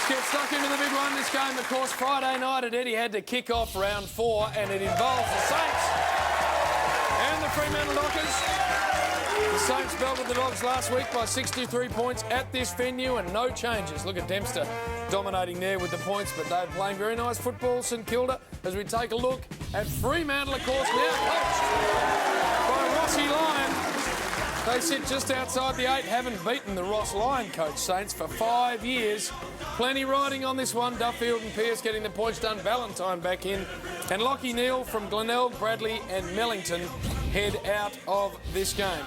Let's get stuck into the big one. This game, of course, Friday night at Etihad to kick off round 4, and it involves the Saints and the Fremantle Dockers. The Saints belted the Dogs last week by 63 points at this venue, and no changes. Look at Dempster dominating there with the points, but they're playing very nice football, St Kilda, as we take a look at Fremantle, of course, now coached by Rossi Lyon. They sit just outside the 8, haven't beaten the Ross Lyon coach Saints for 5 years. Plenty riding on this one. Duffield and Pearce getting the points done. Valentine back in. And Lockie Neal from Glenelg, Bradley and Mellington head out of this game.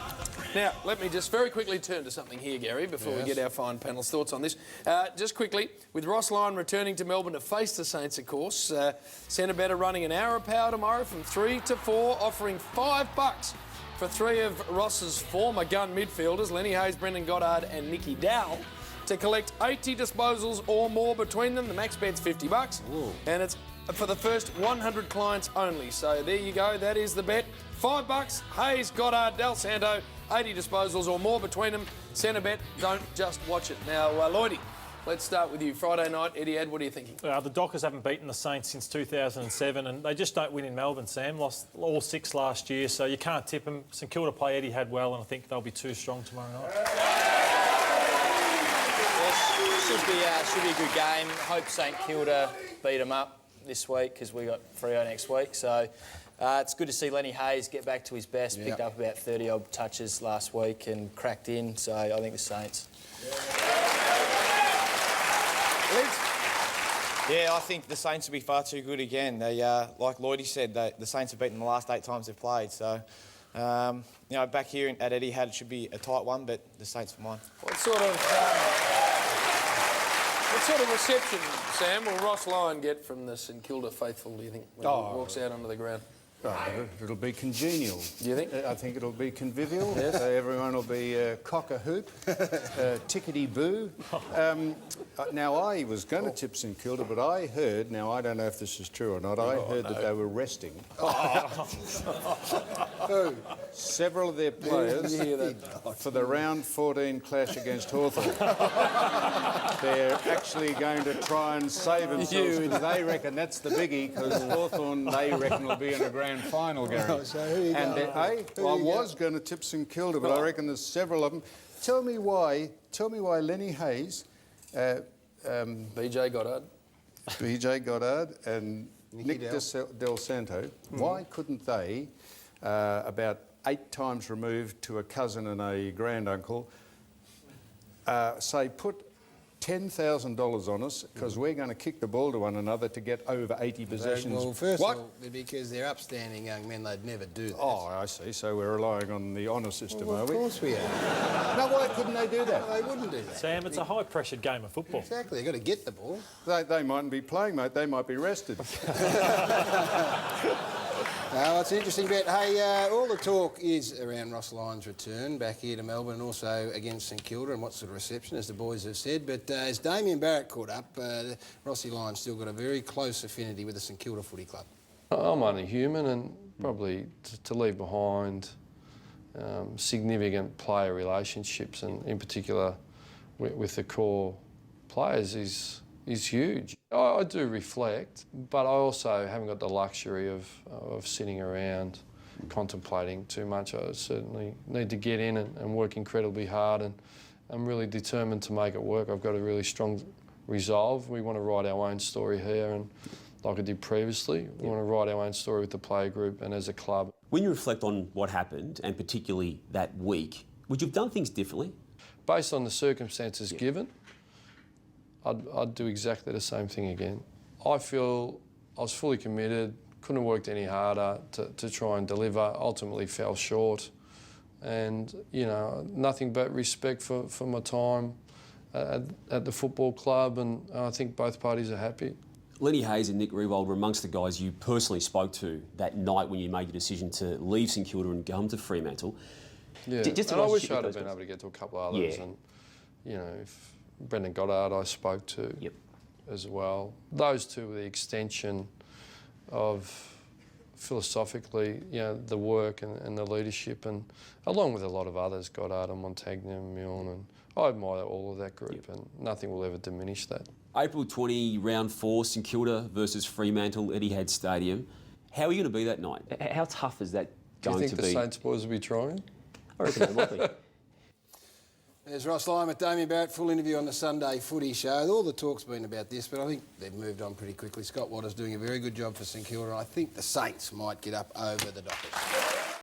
Now, let me just very quickly turn to something here, Gary, before we get our fine panel's thoughts on this. Just quickly, with Ross Lyon returning to Melbourne to face the Saints, of course, Centre-Better running an hour of power tomorrow from 3 to 4, offering $5 for 3 of Ross's former gun midfielders, Lenny Hayes, Brendan Goddard and Nicky Dowell, to collect 80 disposals or more between them. The max bet's $50. Ooh. And it's for the first 100 clients only. So there you go, that is the bet. $5, Hayes, Goddard, Del Santo, 80 disposals or more between them. Centre bet, don't just watch it. Now, Lloydie, let's start with you. Friday night, Etihad, what are you thinking? The Dockers haven't beaten the Saints since 2007, and they just don't win in Melbourne, Sam. Lost all 6 last year, so you can't tip them. St Kilda play Etihad well, and I think they'll be too strong tomorrow night. Should be a good game. Hope St Kilda beat them up this week because we got Freo next week. So it's good to see Lenny Hayes get back to his best. Picked up about 30-odd touches last week and cracked in. So I think the Saints. Yeah, I think the Saints will be far too good again. They, like Lloydie said, the Saints have beaten the last 8 times they've played. So, you know, back here at Etihad, it should be a tight one, but the Saints for mine. What sort of reception, Sam, will Ross Lyon get from the St Kilda faithful, do you think, when he walks out onto the ground? It'll be congenial. Do you think? I think it'll be convivial. Yes. Everyone will be cock-a-hoop, tickety-boo. Now, I was going to tip St Kilda, but I heard, now I don't know if this is true or not, I heard that they were resting. Several of their players for the round 14 clash against Hawthorn. They're actually going to try and save themselves because they reckon that's the biggie, because Hawthorn, they reckon, will be in a grand final, Gary. I was going to tip St Kilda, but I reckon there's several of them. Tell me why Lenny Hayes, BJ Goddard and Nick Del Santo, why couldn't they, about 8 times removed to a cousin and a granduncle, say, put $10,000 on us because we're going to kick the ball to one another to get over 80 possessions. Well, first of all, because they're upstanding young men, they'd never do that. Oh, I see. So we're relying on the honour system, are we? Of course we are. No, why couldn't they do that? No, they wouldn't do that. Sam, it's a high-pressured game of football. Exactly. They've got to get the ball. They mightn't be playing, mate. They might be rested. It's an interesting bet. Hey, all the talk is around Ross Lyon's return back here to Melbourne and also against St Kilda and what sort of reception, as the boys have said. But as Damien Barrett caught up, Rossi Lyon's still got a very close affinity with the St Kilda Footy Club. I'm only human, and probably to leave behind significant player relationships, and in particular with the core players, is huge. I do reflect, but I also haven't got the luxury of sitting around contemplating too much. I certainly need to get in and work incredibly hard, and I'm really determined to make it work. I've got a really strong resolve. We want to write our own story here, and like I did previously, we want to write our own story with the player group and as a club. When you reflect on what happened, and particularly that week, would you have done things differently? Based on the circumstances given, I'd do exactly the same thing again. I feel I was fully committed, couldn't have worked any harder to try and deliver, ultimately fell short. And, you know, nothing but respect for my time at the football club, and I think both parties are happy. Lenny Hayes and Nick Riewoldt were amongst the guys you personally spoke to that night when you made the decision to leave St Kilda and come to Fremantle. Yeah, and I wish I'd have been able to get to a couple of others. And, you know, if Brendan Goddard I spoke to as well. Those two were the extension of, philosophically, you know, the work and the leadership, and along with a lot of others, Goddard and Montagna and Milne, and I admire all of that group, and nothing will ever diminish that. April 20, round 4, St Kilda versus Fremantle, Etihad Stadium. How are you going to be that night? How tough is that Do you going think to the be? Saints boys will be trying? I reckon they might be. There's Ross Lyon with Damien Barrett, full interview on the Sunday Footy Show. All the talk's been about this, but I think they've moved on pretty quickly. Scott Watter's doing a very good job for St Kilda, and I think the Saints might get up over the Dockers.